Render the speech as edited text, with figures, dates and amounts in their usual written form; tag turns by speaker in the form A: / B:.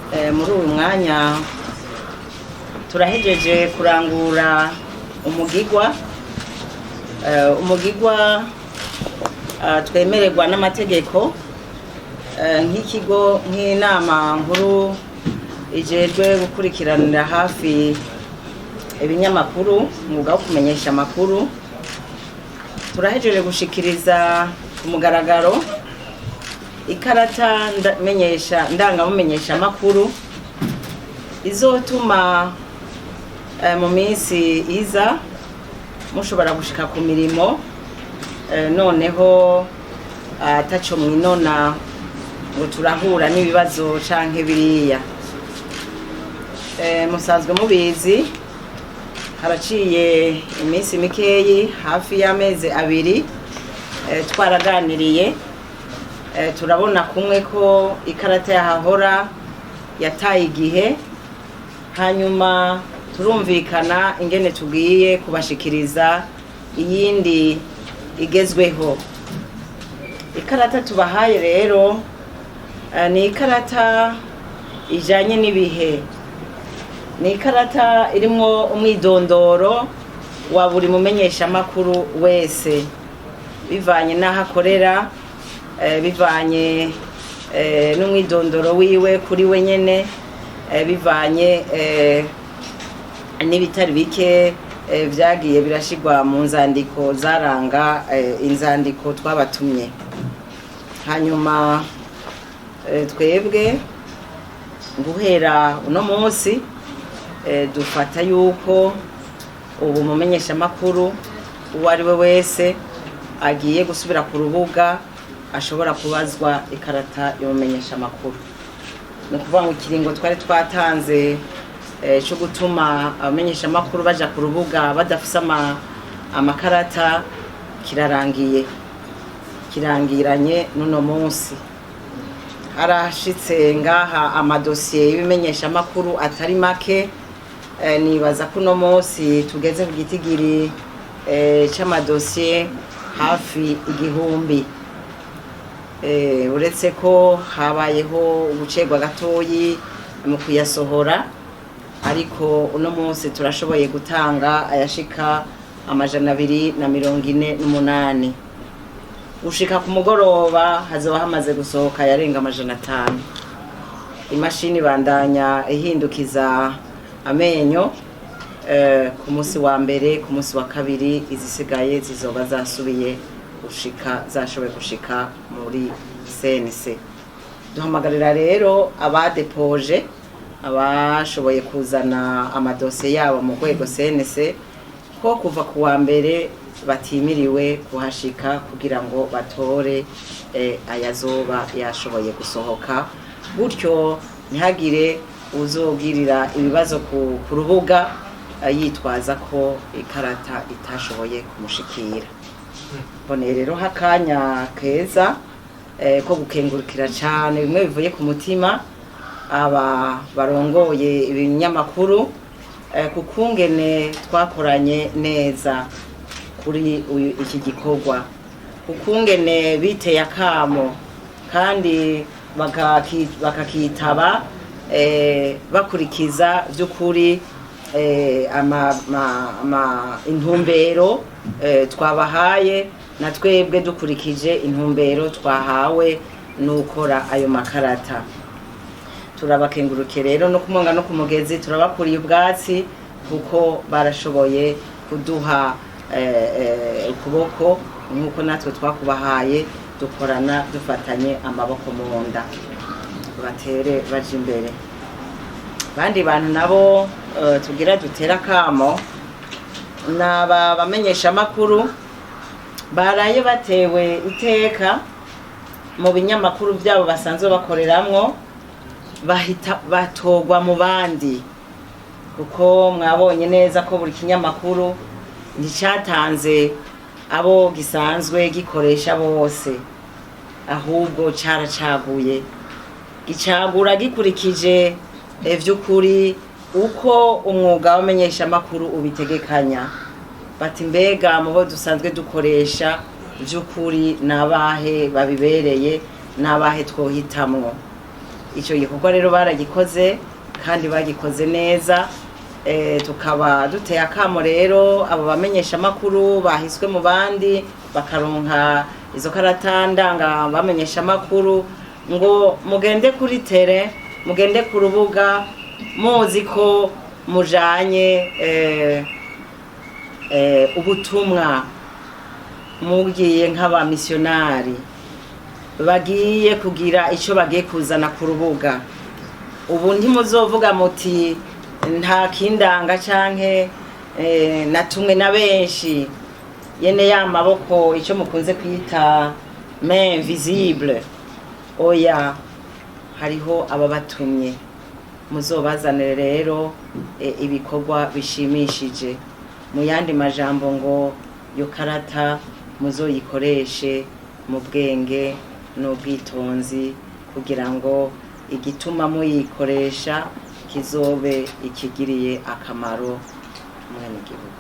A: muri uyu mwanya turahejeje kurangura umugigwa twemererwa n'amategeko nk'ikigo nk'inama nkuru ijejwe gukurikiranira hafi ibinyamakuru umwuga wo kumenyesha amakuru. Turahejeje gushikiriza ku mugaragaro ikarata ndangamumenyesha amakuru izotuma mu minsi iza mushobora gushika ku mirimo noneho ataco mwinona ngo turahura n'ibibazo canke biriya. Musanzwe mubizi haraciye iminsi mikeyi hafi y'amezi abiri twaraganiriye turabona kumwe ko ikarata yahahora yataye igihe, hanyuma turumvikana ingene tugiye kubashikiriza iyindi igezweho. Ikarata tubahaye rero ni ikarata ijanye n'ibihe, ni ikarata irimwo umwidondoro wa buri mumenyesha amakuru wese bivanye n'aho akorera, bivanye n'umwidondoro wiwe kuri we nyene, bivanye n'ibitari bike vyagiye birashigwa mu nzandiko zaranga inzandiko twabatumye. Hanyuma twebwe guhera uno munsi dufata yuko ubu mumenyesha amakuru uwo ari we wese agiye gusubira ku rubuga ashobora kubazwa ikarata y'umumenyesha amakuru. Ni ukuvuga ngo ikiringo twari twatanze cyo gutuma abamenyesha amakuru baja ku rubuga badafise amakarata kirangiranye n'uno munsi. Harashitse ngaha amadosiye y'ibimenyesha amakuru atari make, nibaza ko uno munsi tugeze ku gitigiri c'amadosiye hafi 1000. Uretse ko habayeho ugucegwa gatoyi mu kuyasohora, ariko uno munsi turashoboye gutanga ayashika 248. Gushika ku mugoroba hazoba hamaze gusohoka yarenga 500. Imashini bandanya ihindukiza amenyo ku munsi wa mbere, ku munsi wa kabiri izisigaye zizoba zashoboye gushika muri CNC. Duhamagarira rero abadepoje, abashoboye kuzana amadosiye yabo mu rwego CNC ko kuva ku wa mbere batimiriwe kuhashika kugira ngo batore ayazoba yashoboye gusohoka, gutyo ntihagire uzogirira ibibazo ku rubuga yitwaza ko ikarata itashoboye kumushikira. Bone rero hakanya keza ko gukengurukira cyane bimwe bivuye ku mutima aba barongoye ibinyamakuru kukungene twakoranye neza kuri iki gikorwa, kukungene biteye akamo kandi bakakitaba bakurikiza by'ukuri intumbero twabahaye, na twebwe dukurikije intumbero twahawe n'ukora ayo makarata. Turabakenguruke rero no kumonga no kumugezi, turabakuriye ubwatsi kuko barashoboye kuduha ukuboko nk'uko natwe twakubahaye, dukorana dufatanye amaboko mu nda batere baje imbere. Bandi bantu nabo tugira dutera kamo naba bamenyesha amakuru baraye batewe iteka mu binyamakuru byabo basanzwe bakoreramwo, bahita batogwa mu bandi, kuko mwabonye neza ko buri kinyamakuru nticyatanze abo gisanzwe gikoresha bose, ahubwo caracaguye gicagura gikurikije vy'ukuri uko umwuga w'amenyesha amakuru ubitegekanya. Bati mbega mubo dusanzwe dukoresha vy'ukuri nabahe babibereye, nabahe twohitamwo. icyo gikorwa rero baragikoze kandi bagikoze neza. Tukaba duteye akamo rero abo bamenyesha makuru bahiswe mu bandi bakaronka izo karata ndanga bamenyesha makuru ngo mugende kuri tere, mugende ku rubuga muzi ko mujanye ubutumwa, mugiye nk'aba missionari bagiye kugira icyo bagiye kuzana ku rubuga. Ubu ntimuzovuga muti nta kindanga canke natumwe na benshi, yene ya maboko icyo mukunze kwita main invisible. Oya, hariho ababatumye, muzobazanire rero ibikorwa bishimishije. Mu yandi majambo ngo yo karata muzoyikoreshe mu bwenge n'ubwitonzi kugira ngo igituma muyikoresha kizobe ikigiriye akamaro mwene gihugu.